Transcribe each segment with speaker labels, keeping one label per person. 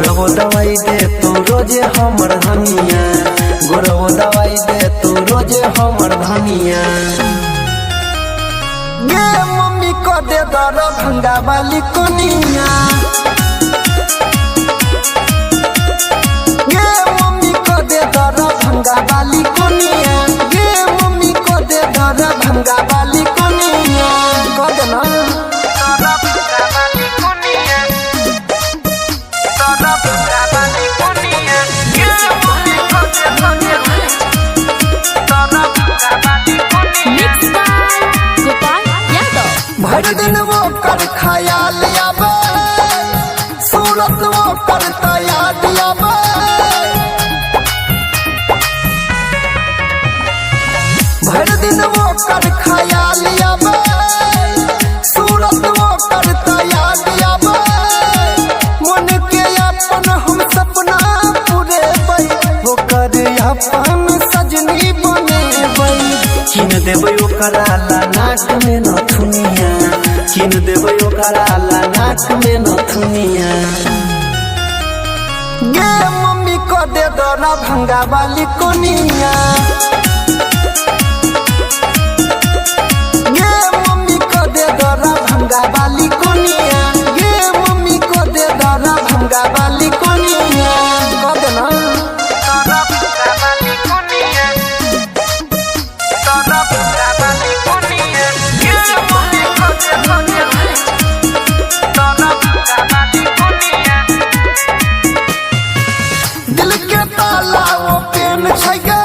Speaker 1: गोरवो दवाई दे तू रोजे हमर धनिया, गोरवो दवाई दे तू रोजे हमर धनिया। गे मम्मी को दे दरभंगा वाली कोनिया, गे मम्मी को दे दरभंगा वाली कोनिया, गे मम्मी को दे दरभंगा वाली कोनिया। कह देना भर दिन वो कर ख्याल आवे, सूरत वो करता याद आवे। भर दिन वो कर ख्याल आवे, सूरत वो करता याद आवे। मन के अपन हम सपना पूरे बई, वो कर अपन सजनी बने बई। किन देबै ओकरा ला नाक में नथुनिया, किन देबै ओकरा ला नाक में नथुनिया। गे मम्मी को दे दरभंगा वाली कोनिया, गे मम्मी को दे दरभंगा वाली कोनिया, गे मम्मी को दे दरभंगा वाली कोनिया। कह देना दिल के ताला वो पेन छै गे,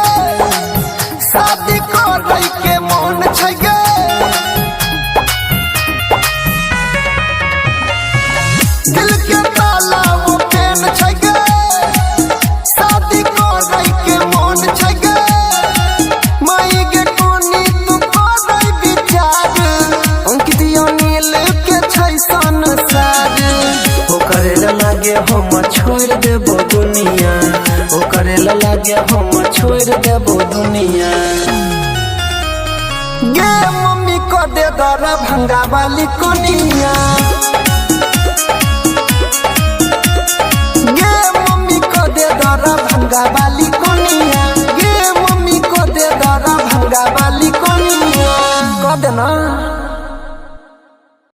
Speaker 1: शादी करै के मन छै गे। दिल के ताला वो पेन छै गे, शादी करै के मन छै गे। माई गे कोनी तू करै विचार, अंकित अनिल के छै संसार। ओ करे लागे हम छोड़ देबो दुनिया, ओ करे लागे हम छोड़ देबो दुनिया। गे मम्मी को दे दरभंगा वाली कोनिया।